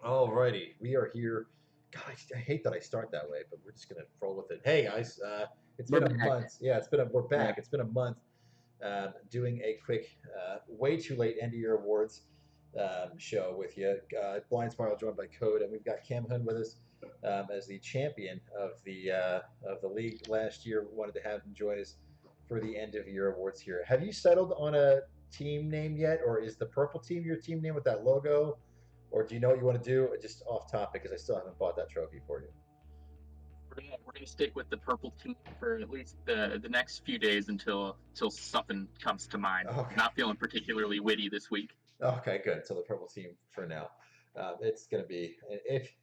Alrighty, we are here. God, I hate that I start that way, but we're just gonna roll with it. Hey guys, it's We're been a back. month. Yeah, we're Yeah. back. It's been a month doing a quick, way too late end of year awards show with you. Blind Spiral joined by Code, and we've got Cam Hun with us as the champion of the league last year. Wanted to have him join us for the end of year awards here. Have you settled on a team name yet, or is the purple team your team name with that logo? Or do you know what you want to do? Just off topic, because I still haven't bought that trophy for you. We're gonna stick with the purple team for at least the next few days until something comes to mind. Okay. Not feeling particularly witty this week. Okay, good. So the purple team for now. It's going to be, if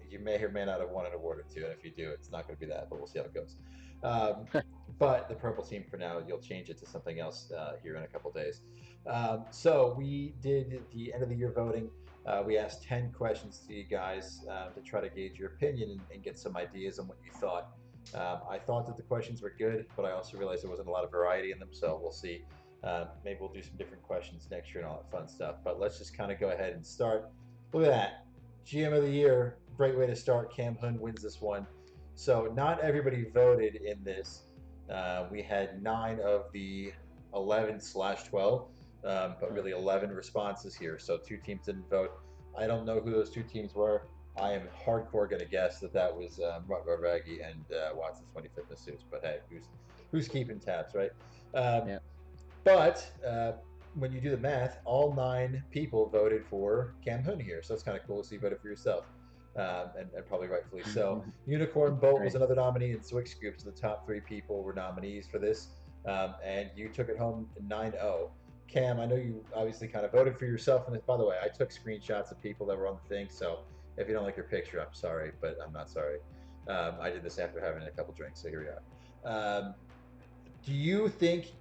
you may or may not have won an award or two, and if you do, it's not going to be that, but we'll see how it goes. Um, but the purple team for now, you'll change it to something else here in a couple days. So we did the end of the year voting. We asked 10 questions to you guys to try to gauge your opinion and get some ideas on what you thought. I thought that the questions were good, but I also realized there wasn't a lot of variety in them, so we'll see. Maybe we'll do some different questions next year and all that fun stuff. But let's just kind of go ahead and start. Look at that. GM of the year. Great way to start. Cam Hun wins this one. So not everybody voted in this. We had 9 of the 11/12, but really 11 responses here. So 2 teams didn't vote. I don't know who those 2 teams were. I am hardcore going to guess that was Rutger Raggy and Watson's 20 Fitness Suits. But hey, who's keeping tabs, right? Um, Yeah. but when you do the math, all 9 people voted for Cam Hun here, so that's kind of cool. So you voted for yourself, and probably rightfully so. Unicorn Bolt was Right. another nominee, and Swix Scoops, the top 3 people were nominees for this, and you took it home 9-0. Cam, I know you obviously kind of voted for yourself in this. By the way, I took screenshots of people that were on the thing, so if you don't like your picture, I'm sorry, but I'm not sorry. I did this after having a couple drinks, so here we are. Do you think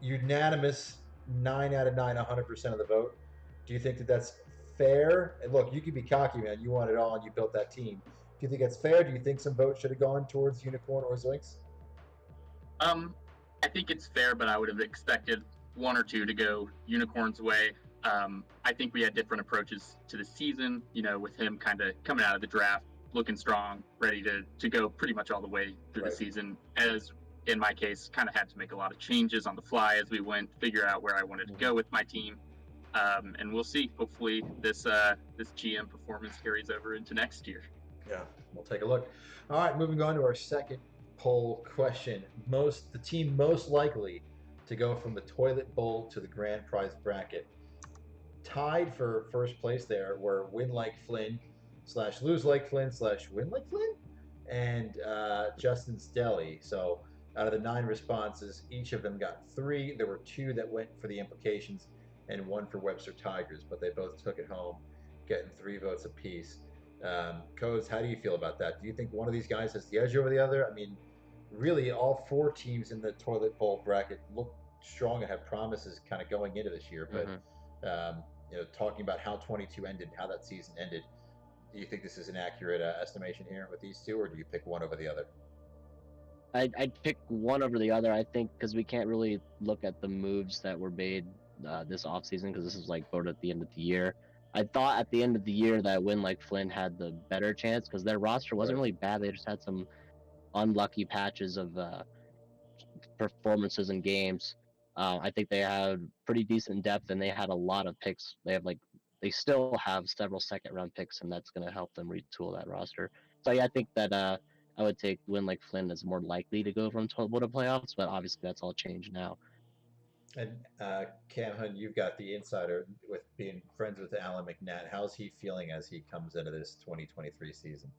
unanimous 9 out of 9, 100% of the vote? Do you think that that's fair? And look, you can be cocky, man. You want it all, and you built that team. Do you think that's fair? Do you think some votes should have gone towards Unicorn or Zoinks? Um, I think it's fair, but I would have expected one or two to go Unicorn's way. I think we had different approaches to the season. With him kind of coming out of the draft, looking strong, ready to go pretty much all the way through the Right. season. As in my case, kind of had to make a lot of changes on the fly as we went, figure out where I wanted to go with my team. And we'll see. Hopefully, this GM performance carries over into next year. Yeah, we'll take a look. All right, moving on to our second poll question. The team most likely to go from the toilet bowl to the grand prize bracket. Tied for first place there were Win Like Flynn slash Lose Like Flynn slash Win Like Flynn and Justin's Deli. So out of the 9 responses, each of them got 3. There were 2 that went for the implications and 1 for Webster Tigers, but they both took it home, getting 3 votes apiece. Codes, how do you feel about that? Do you think one of these guys has the edge over the other? I mean, really, all 4 teams in the toilet bowl bracket look strong and have promises kind of going into this year, but Mm-hmm. talking about how 22 ended, how that season ended, do you think this is an accurate estimation here with these 2, or do you pick one over the other? I'd pick one over the other. I think because we can't really look at the moves that were made this offseason because this is like voted at the end of the year. I thought at the end of the year that Win Like Flynn had the better chance because their roster wasn't Right. really bad. They just had some unlucky patches of performances in games. I think they had pretty decent depth and they had a lot of picks. They still have several second round picks, and that's going to help them retool that roster. So yeah, I think that I would take Win Like Flynn as more likely to go from total to playoffs, but obviously that's all changed now. And Cam Hunt, you've got the insider with being friends with Alan McNatt. How's he feeling as he comes into this 2023 season?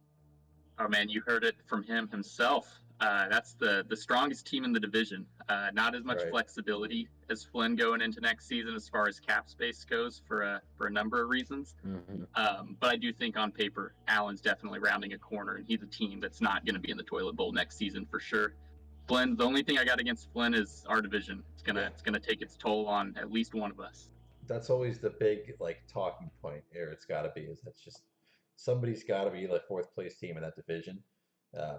Oh man, you heard it from him himself. That's the strongest team in the division. Not as much Right. flexibility as Flynn going into next season as far as cap space goes for a number of reasons. Mm-hmm. But I do think on paper, Allen's definitely rounding a corner, and he's a team that's not going to be in the toilet bowl next season for sure. Flynn, the only thing I got against Flynn is our division. It's gonna take its toll on at least one of us. That's always the big talking point here. It's got to be is that's just somebody's got to be the 4th place team in that division.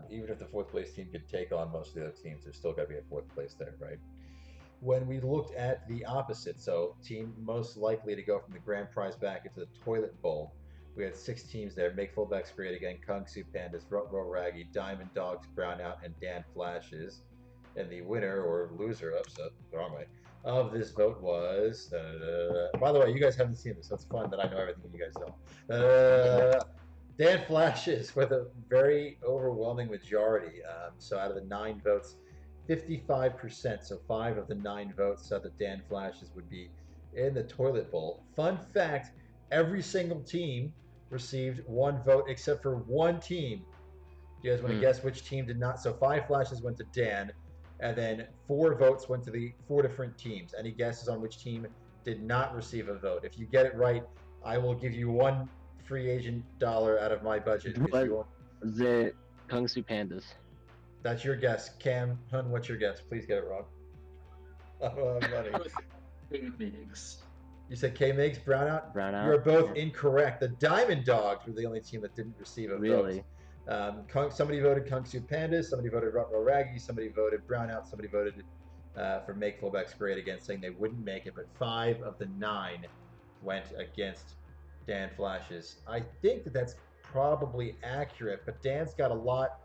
Even if the 4th place team could take on most of the other teams, there's still got to be a 4th place there, right? When we looked at the opposite, so team most likely to go from the grand prize back into the toilet bowl, We had 6 teams there. Make Fullbacks Great Again, Kung Su Pandas, Rutro Raggy, Diamond Dogs, Brownout, and Dan Flashes. And the winner or loser, upset, the wrong way, of this vote was. By the way, you guys haven't seen this, so it's fun that I know everything you guys don't. Dan Flashes with a very overwhelming majority. So out of the 9 votes, 55%, so 5 of the 9 votes said that Dan Flashes would be in the toilet bowl. Fun fact, every single team received 1 vote except for 1 team. Do you guys want to guess which team did not? So 5 flashes went to Dan, and then 4 votes went to the 4 different teams. Any guesses on which team did not receive a vote? If you get it right, I will give you 1 free agent dollar out of my budget. Was it Kung Su Pandas? That's your guess. Cam, Hun, what's your guess? Please get it wrong. Oh, money. K-Migs. You said K-Migs, Brownout? Brownout. You're both incorrect. The Diamond Dogs were the only team that didn't receive a Really? vote. Somebody voted Kung Su Pandas, somebody voted Rutro Raggy, somebody voted Brownout, somebody voted for Make Fullbacks Great Again, saying they wouldn't make it, but 5 of the 9 went against Dan Flashes. I think that that's probably accurate, but Dan's got a lot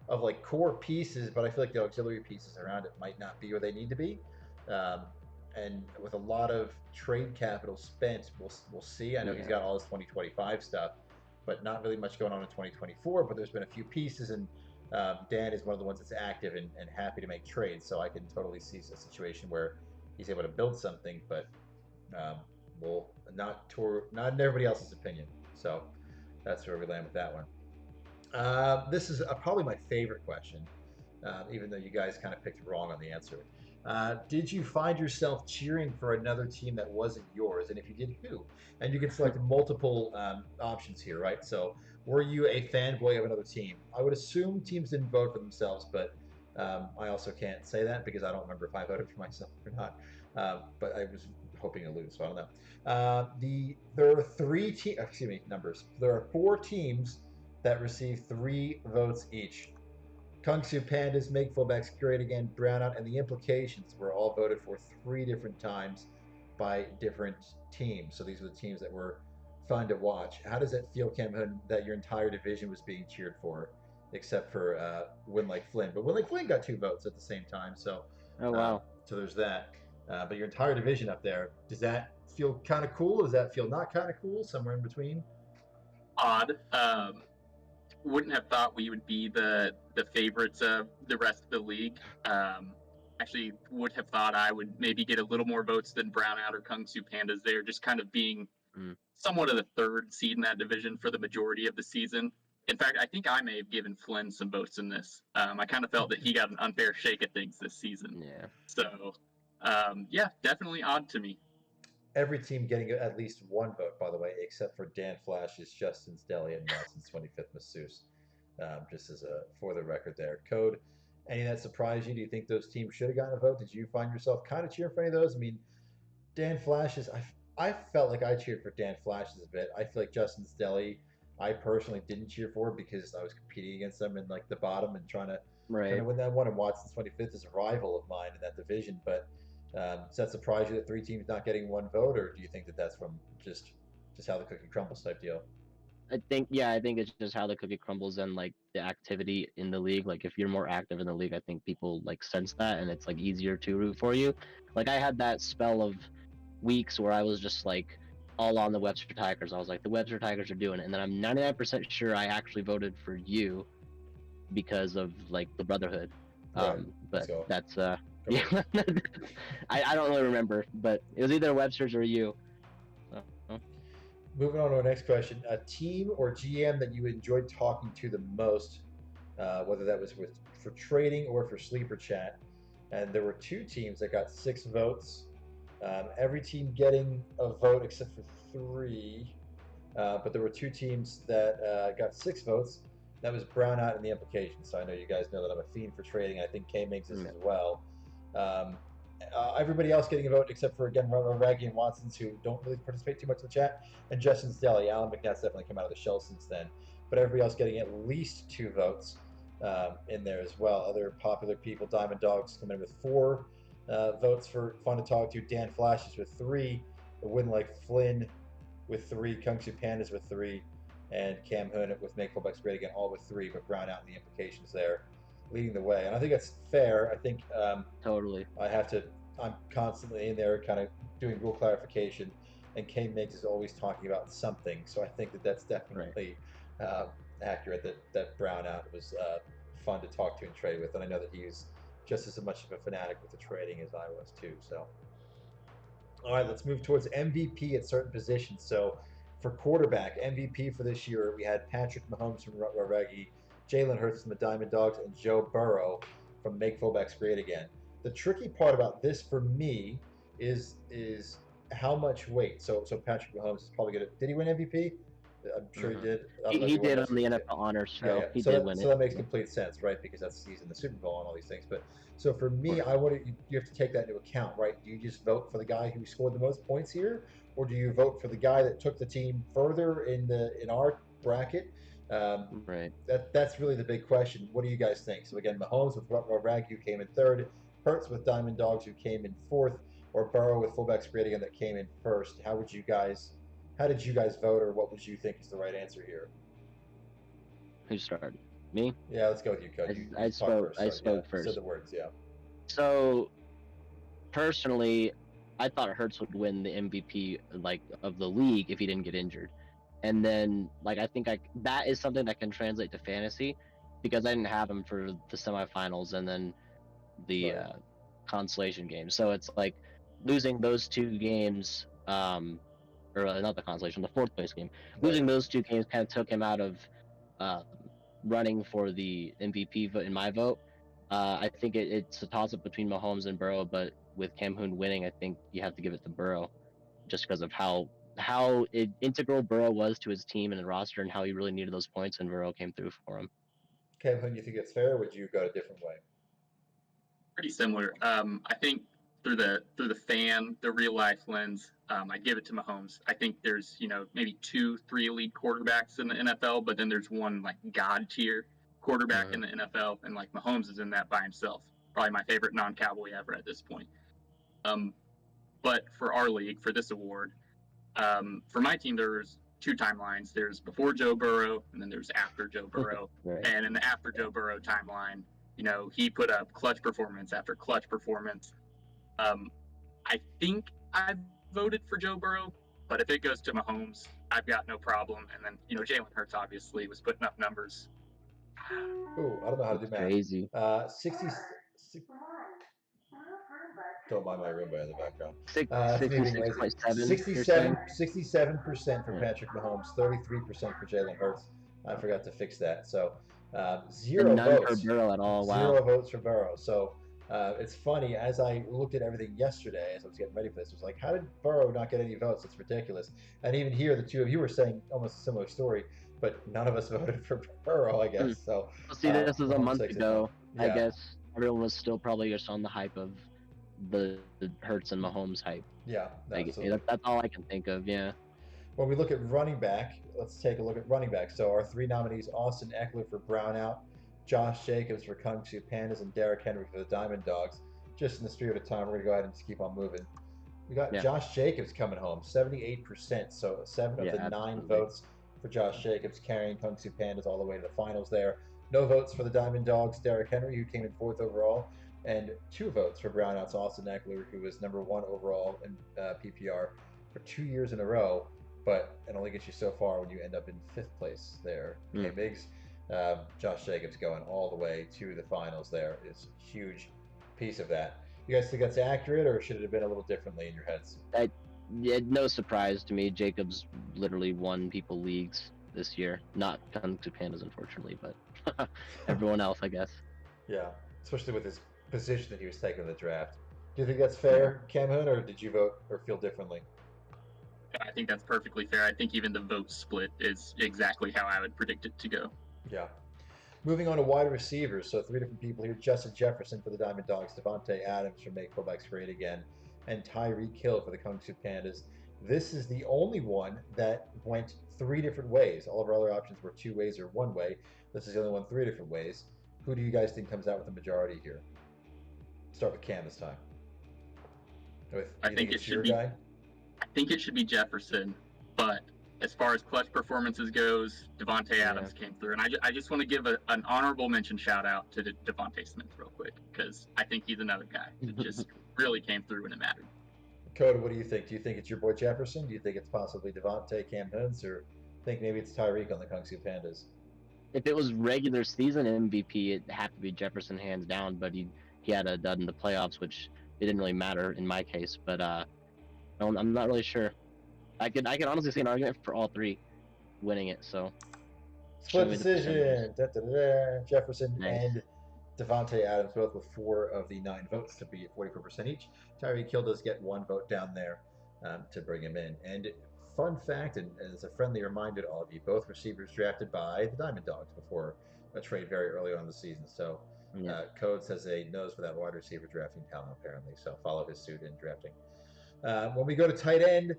of like core pieces, but I feel like the auxiliary pieces around it might not be where they need to be. And with a lot of trade capital spent, we'll see. I know he's got all his 2025 stuff, but not really much going on in 2024. But there's been a few pieces, and Dan is one of the ones that's active and happy to make trades. So I can totally see a situation where he's able to build something, but well, not in everybody else's opinion. So that's where we land with that one. This is probably my favorite question, even though you guys kind of picked wrong on the answer. Did you find yourself cheering for another team that wasn't yours? And if you did, who? And you can select multiple options here, right? So were you a fanboy of another team? I would assume teams didn't vote for themselves, but I also can't say that because I don't remember if I voted for myself or not. But I was hoping to lose, so I don't know. There are 3 numbers. There are 4 teams that received 3 votes each. Kung Su Pandas, Make Fullbacks Great Again, Brownout, and the Implications were all voted for 3 different times by different teams. So these are the teams that were fun to watch. How does it feel, Cam Hood, that your entire division was being cheered for, except for Win Like Flynn? But Win Like Flynn got 2 votes at the same time. So oh wow. So there's that. But your entire division up there, does that feel kind of cool? Does that feel not kind of cool? Somewhere in between? Odd. Wouldn't have thought we would be the favorites of the rest of the league. Actually, would have thought I would maybe get a little more votes than Brownout or Kung Su Pandas there, just kind of being somewhat of the 3rd seed in that division for the majority of the season. In fact, I think I may have given Flynn some votes in this. I kind of felt that he got an unfair shake at things this season. Yeah. So, yeah, definitely odd to me. Every team getting at least 1 vote, by the way, except for Dan Flash's, Justin's Deli, and Nelson's 25th Masseuse. Just as for the record there. Code, any that surprised you? Do you think those teams should have gotten a vote? Did you find yourself kind of cheering for any of those? I mean, Dan Flash's, I felt like I cheered for Dan Flash's a bit. I feel like Justin's Deli, I personally didn't cheer for because I was competing against them in like the bottom and trying to win that one. And Watson's 25th is a rival of mine in that division, but. Does that surprise you that 3 teams not getting 1 vote, or do you think that that's from just how the cookie crumbles type deal? I think it's just how the cookie crumbles and like the activity in the league. Like if you're more active in the league, I think people like sense that, and it's like easier to root for you. Like I had that spell of weeks where I was just like all on the Webster Tigers. I was like, the Webster Tigers are doing it, and then I'm 99% sure I actually voted for you because of like the Brotherhood. Right. But that's yeah, I don't really remember, but it was either Webster's or you. So, Moving on to our next question. A team or GM that you enjoyed talking to the most, whether that was for trading or for sleeper chat. And there were 2 teams that got 6 votes. Every team getting a vote except for 3. But there were 2 teams that got 6 votes. That was Brownout and the Implications. So I know you guys know that I'm a fiend for trading. I think K-Migs is as well. Everybody else getting a vote except for, again, Raggy and Watsons, who don't really participate too much in the chat, and Justin's Deli. Alan McNatt's definitely come out of the shell since then. But everybody else getting at least 2 votes in there as well. Other popular people, Diamond Dogs come in with 4 votes for fun to talk to. Dan Flashes with 3. Win Like Flynn with 3. Kung Su Pandas with 3. and Cam Hoon with Make Fullbacks Great Again, all with 3, but Brown out in the implications there, leading the way. And I think that's fair. I think Totally. I'm constantly in there kind of doing rule clarification, and K Miggs is always talking about something. So I think that that's definitely accurate, that Brown out was fun to talk to and trade with. And I know that he was just as much of a fanatic with the trading as I was too. So, all right, let's move towards MVP at certain positions. So, for quarterback, MVP for this year, we had Patrick Mahomes from Rutgers, Jalen Hurts from the Diamond Dogs, and Joe Burrow from Make Fullbacks Great Again. The tricky part about this for me is how much weight. So Patrick Mahomes is probably gonna. Did he win MVP? I'm sure he did. I don't know if He won did this on the year. NFL Honors Yeah, Show. yeah. He So did that, win so it. that makes Yeah. complete sense, right? Because he's in the Super Bowl and all these things. But so for me, Right. I want you have to take that into account, right? Do you just vote for the guy who scored the most points here, or do you vote for the guy that took the team further in our bracket? Right. That's really the big question. What do you guys think? So again, Mahomes with Rag, who came in third, Hurts with Diamond Dogs, who came in fourth, or Burrow with Fullbacks Great Again that came in first. How did you guys vote, or what would you think is the right answer here? Who started? Me? Yeah, let's go with you, Code. You I talk spoke. first. I So, spoke yeah, first. said the words. Yeah. So personally, I thought Hurts would win the MVP like of the league if he didn't get injured. And then like I think that is something that can translate to fantasy because I didn't have him for the semifinals and then the Right. consolation game. So it's like losing those 2 games or not the consolation, the 4th place game. Losing those 2 games kind of took him out of uh, running for the MVP vote in my vote. I think it's a toss up between Mahomes and Burrow, but with Cam Hoon winning, I think you have to give it to Burrow, just because of how integral Burrow was to his team and the roster, and how he really needed those points, and Burrow came through for him. Kevin, you think it's fair, or would you go a different way? Pretty similar. I think through the the real life lens, I give it to Mahomes. I think there's maybe 2-3 elite quarterbacks in the NFL, but then there's one like god tier quarterback in the NFL, and like Mahomes is in that by himself. Probably my favorite non-Cowboy ever at this point. But for our league, for this award, for my team, there's 2 timelines. There's before Joe Burrow, and then there's after Joe Burrow. Right. And in the after Joe Burrow timeline, he put up clutch performance after clutch performance. I think I voted for Joe Burrow, but if it goes to Mahomes, I've got no problem. And then, Jalen Hurts obviously was putting up numbers. Ooh, I don't know how to do math. Crazy. 60. Don't mind my Roomba in the background. 66.7. 67% for Patrick Mahomes, 33% for Jalen Hurts. I forgot to fix that. So 0 and none votes for Burrow at all. Wow. 0 votes for Burrow. So it's funny, as I looked at everything yesterday, as I was getting ready for this, it was like, how did Burrow not get any votes? It's ridiculous. And even here, the 2 of you were saying almost a similar story, but none of us voted for Burrow, I guess. So see, this is a month ago. Yeah. I guess everyone was still probably just on the hype of the Hurts and Mahomes hype. Yeah, that's all I can think of. Yeah. When we look at running back, let's take a look at running back. So our 3 nominees: Austin Ekeler for Brownout, Josh Jacobs for Kung Fu Pandas, and Derrick Henry for the Diamond Dogs. Just in the spirit of time, we're gonna go ahead and just keep on moving. We got Josh Jacobs coming home, 78%. So 7 of the 9 votes for Josh Jacobs, carrying Kung Fu Pandas all the way to the finals there. No votes for the Diamond Dogs, Derrick Henry, who came in 4th overall, and 2 votes for Brownouts, Austin Ekeler, who was number 1 overall in PPR for 2 years in a row, but it only gets you so far when you end up in 5th place there. Okay, Biggs, Josh Jacobs going all the way to the finals there is a huge piece of that. You guys think that's accurate, or should it have been a little differently in your heads? No surprise to me. Jacobs literally won people leagues this year. Not Kung Fu Pandas, unfortunately, but everyone else, I guess. Yeah, especially with his position that he was taking in the draft. Do you think that's fair, Cam Hoon, or did you vote or feel differently? I think that's perfectly fair. I think even the vote split is exactly how I would predict it to go. Yeah. Moving on to wide receivers. So 3 different people here: Justin Jefferson for the Diamond Dogs, Devontae Adams from Make Fullbacks Great Again, and Tyreek Hill for the Kung Fu Pandas. This is the only one that went 3 different ways. All of our other options were 2 ways or 1 way. This is the only one 3 different ways. Who do you guys think comes out with the majority here? Start with Cam this time. I think it should be Jefferson, but as far as clutch performances goes, Devontae Yeah. Adams came through, and I just want to give an honorable mention shout out to Devontae Smith real quick because I think he's another guy that just really came through when it mattered. Code, what do you think? Do you think it's your boy Jefferson? Do you think it's possibly Devontae, Cam Huntz, or think maybe it's Tyreek on the Kung-Fu Pandas? If it was regular season MVP, it'd have to be Jefferson hands down. But he had a dud in the playoffs, which it didn't really matter in my case. But I'm not really sure. I could honestly see an argument for all three winning it. So Split show me the percentages. decision. Jefferson Nice. and Devontae Adams both with 4 of the 9 votes to be at 44% each. Tyreek Hill does get 1 vote down there to bring him in. And fun fact, and as a friendly reminder to all of you, both receivers drafted by the Diamond Dogs before a trade very early on in the season. So Yeah. Codes has a nose for that wide receiver drafting talent, apparently. So follow his suit in drafting. When we go to tight end,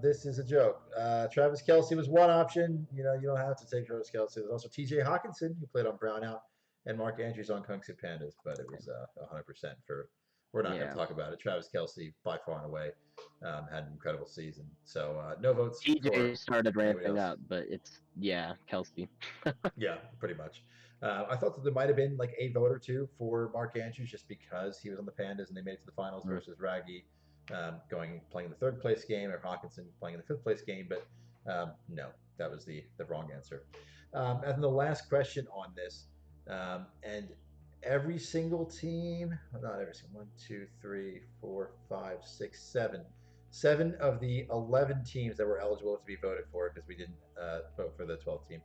this is a joke. Travis Kelce was one option. You don't have to take Travis Kelce. There's also T.J. Hawkinson, who played on Brownout, and Mark Andrews on Kung Fu Pandas, but it was 100% for. We're not going to talk about it. Travis Kelce, by far and away, had an incredible season. So no votes. TJ started ramping else. up, but it's Kelce. Yeah, pretty much. I thought that there might have been like a vote or two for Mark Andrews just because he was on the Pandas and they made it to the finals versus Raggy playing in the 3rd place game, or Hawkinson playing in the 5th place game. But no, that was the wrong answer. And then the last question on this, and every single team, not every single 1, 2, 3, 4, 5, 6, 7. 7 of the 11 teams that were eligible to be voted for, because we didn't vote for the 12th team.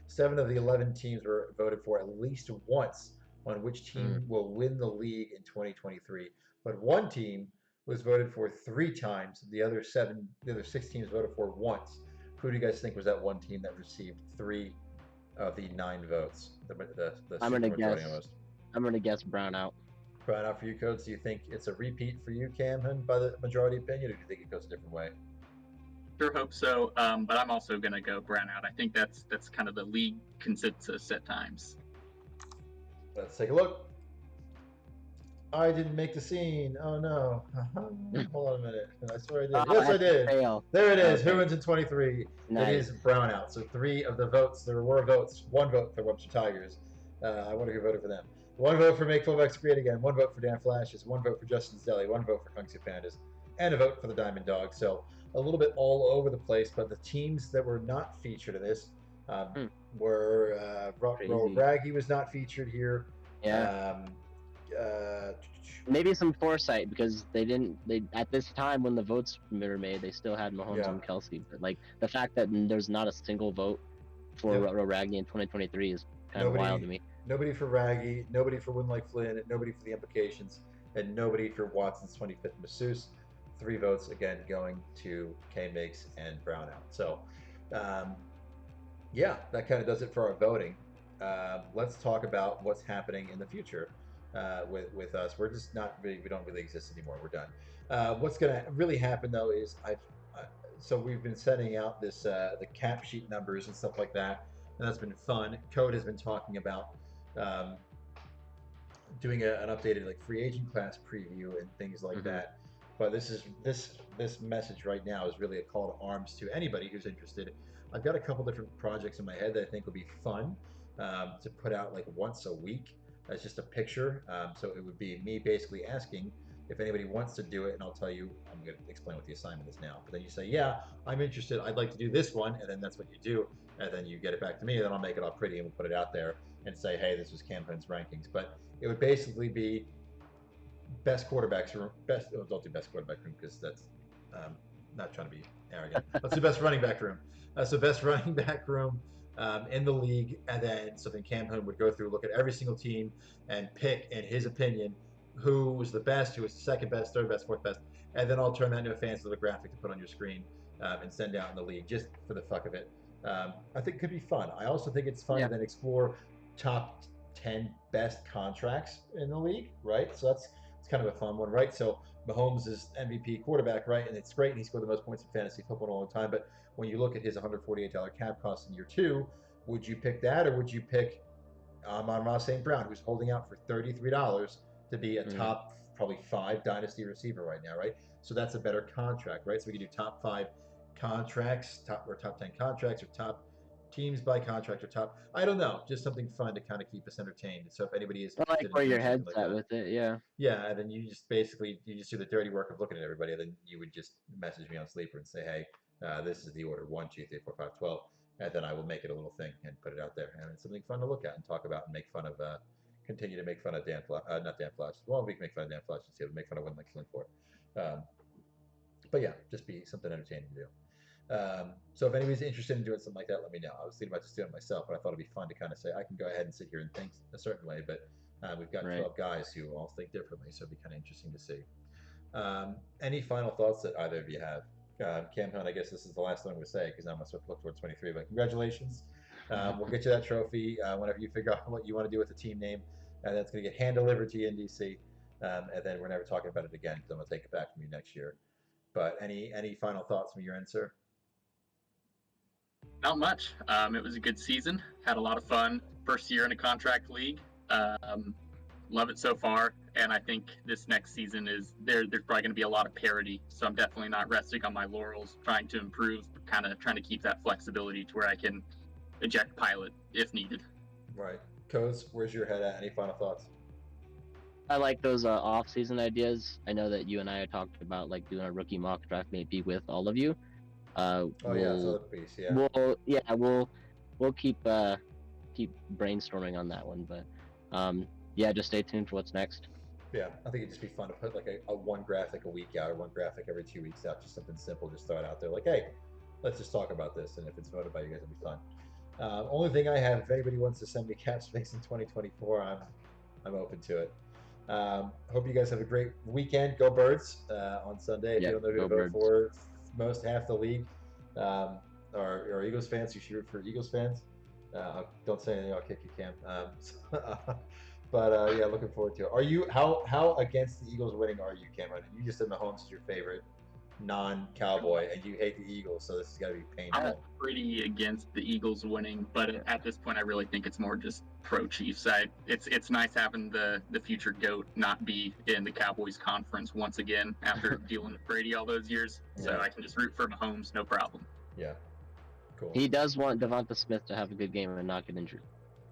7 of the 11 teams were voted for at least once on which team will win the league in 2023. But one team was voted for 3 times. The other 6 teams voted for once. Who do you guys think was that one team that received 3 of the 9 votes? I'm gonna guess Brownout. Brownout for you, Codes. Do you think it's a repeat for you, Camden, by the majority opinion, or do you think it goes a different way? Sure hope so, but I'm also going to go Brownout. I think that's kind of the league consensus at times. Let's take a look. I didn't make the scene. Oh no. Hold on a minute. I swear I did. Yes, I did. There it is. Okay. Who wins in 23? Nice. It is Brownout. So 3 of the votes. There were votes. 1 vote for Webster Tigers. I wonder who voted for them. 1 vote for Make Fullbacks Great Again. 1 vote for Dan Flashes. 1 vote for Justin's Deli. 1 vote for Kung Fu Pandas. And a vote for the Diamond Dogs. So a little bit all over the place. But the teams that were not featured in this were Raggy was not featured here. Yeah. Maybe some foresight, because they at this time when the votes were made, they still had Mahomes and Kelce. But like the fact that there's not a single vote for Raggy in 2023 is kind of wild to me. Nobody for Raggy, nobody for Win Like Flynn, nobody for the implications, and nobody for Watson's 25th masseuse. 3 votes again going to K-Makes and Brownout. So, that kind of does it for our voting. Let's talk about what's happening in the future with us. We're just we don't really exist anymore. We're done. What's going to really happen though is so we've been setting out this the cap sheet numbers and stuff like that, and that's been fun. Code has been talking about doing an updated like free agent class preview and things like that. But this message right now is really a call to arms to anybody who's interested. I've got a couple different projects in my head that I think would be fun to put out like once a week as just a picture. So it would be me basically asking if anybody wants to do it, and I'll tell you, I'm going to explain what the assignment is now. But then you say, yeah, I'm interested. I'd like to do this one, and then that's what you do. And then you get it back to me, and then I'll make it all pretty and we'll put it out there and say, hey, this was Camden's rankings. But it would basically be best quarterbacks room. Don't do best quarterback room because that's not trying to be arrogant. Let's do best running back room. So best running back room in the league, and then Cam Hunt would go through, look at every single team, and pick, in his opinion, who was the best, who was the second best, third best, fourth best, and then I'll turn that into a fancy little graphic to put on your screen and send out in the league just for the fuck of it. I think it could be fun. I also think it's fun to then explore top 10 best contracts in the league, right? So it's kind of a fun one, right? So Mahomes is MVP quarterback, right? And it's great, and he scored the most points in fantasy football in a long time. But when you look at his $148 cap cost in year 2, would you pick that, or would you pick Amon-Ra St. Brown, who's holding out for $33 to be a top probably 5 dynasty receiver right now, right? So that's a better contract, right? So we can do top 5 contracts, top 10 contracts, or top teams by contract, or top. I don't know, just something fun to kind of keep us entertained. So if anybody is I like interested in where your doing something head's like at that, with it. Yeah. yeah, and then you just basically you just do the dirty work of looking at everybody, and then you would just message me on Sleeper and say, hey, this is the order 1, 2, 3, 4, 5, 12, and then I will make it a little thing and put it out there, and it's something fun to look at and talk about and make fun of. Continue to make fun of not Dan Flash. Well, we can make fun of Dan Flash too. Make fun of Win Like Sling for. But yeah, just be something entertaining to do. So if anybody's interested in doing something like that, let me know. I was thinking about just doing it myself, but I thought it'd be fun to kind of say I can go ahead and sit here and think a certain way, but we've got Right. 12 guys who all think differently, so it'd be kind of interesting to see. Any final thoughts that either of you have? Cam Hunt, I guess this is the last thing I'm going to say because now I'm going to look towards 23, but congratulations. We'll get you that trophy whenever you figure out what you want to do with the team name, and that's going to get hand delivered to you in DC, and then we're never talking about it again because I'm going to take it back from you next year. But any final thoughts from your end, sir? Not much. It was a good season. Had a lot of fun. First year in a contract league. Love it so far. And I think this next season there's probably going to be a lot of parity. So I'm definitely not resting on my laurels, trying to improve, kind of trying to keep that flexibility to where I can eject pilot if needed. Right. Codes, where's your head at? Any final thoughts? I like those off-season ideas. I know that you and I had talked about like doing a rookie mock draft maybe with all of you. Oh yeah, it's another piece. Yeah. We'll keep brainstorming on that one. But yeah, just stay tuned for what's next. Yeah, I think it'd just be fun to put like a one graphic a week out or one graphic every 2 weeks out, just something simple. Just throw it out there, like, hey, let's just talk about this, and if it's voted by you guys, it'll be fun. Only thing I have, if anybody wants to send me cap space in 2024, I'm open to it. Hope you guys have a great weekend. Go Birds on Sunday. If you don't know who to vote for, most half the league are Eagles fans. You should root for Eagles fans. Don't say anything. I'll kick you, Cam. But yeah, looking forward to it. Are you how against the Eagles winning are you, Cameron? You just said Mahomes is your favorite non-Cowboy, and you hate the Eagles, so this is got to be painful. I'm pretty against the Eagles winning, but at this point, I really think it's more just pro Chiefs. It's nice having the future GOAT not be in the Cowboys conference once again after dealing with Brady all those years. So Yeah. I can just root for Mahomes, no problem. Yeah, cool. He does want Devonta Smith to have a good game and not get injured.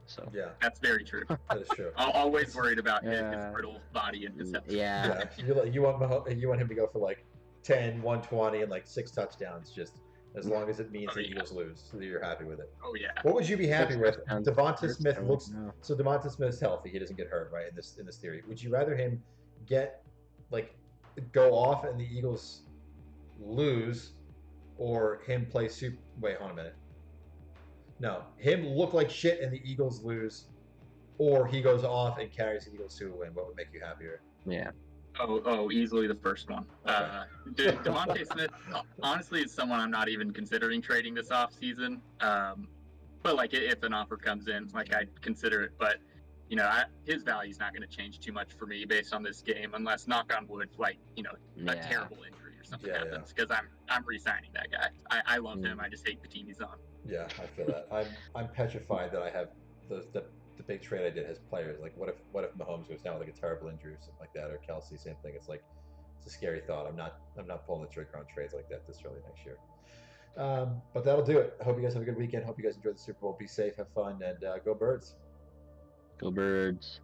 So Yeah, That's very true. that is true. I'm always worried about his Yeah. brittle body and his health. Yeah. You want him to go for like 10, 120, and like 6 touchdowns, just as long as it means Oh, the yeah. Eagles lose, so you're happy with it. Oh yeah. What would you be happy with? touchdowns. Devonta Smith No. looks so. Devonta Smith's healthy; he doesn't get hurt, right? In this theory, would you rather him get like go off and the Eagles lose, or him play super? Wait, hold on a minute. No, him look like shit and the Eagles lose, or he goes off and carries the Eagles to a win. What would make you happier? Yeah. Oh, easily the first one. Okay. Devontae Smith, honestly, is someone I'm not even considering trading this offseason. But like, if an offer comes in, like I'd consider it. But you know, his value's not going to change too much for me based on this game, unless knock on wood, like a Yeah. terrible injury or something Yeah, happens. Because I'm re-signing that guy. I love him. I just hate the team he's on. Yeah, I feel that. I'm petrified that I have the big trade I did has players. Like, what if Mahomes goes down with like a terrible injury or something like that, or Kelsey, same thing. It's like it's a scary thought. I'm not pulling the trigger on trades like that this early next year. But that'll do it. I hope you guys have a good weekend. Hope you guys enjoy the Super Bowl. Be safe, have fun, and go Birds. Go Birds.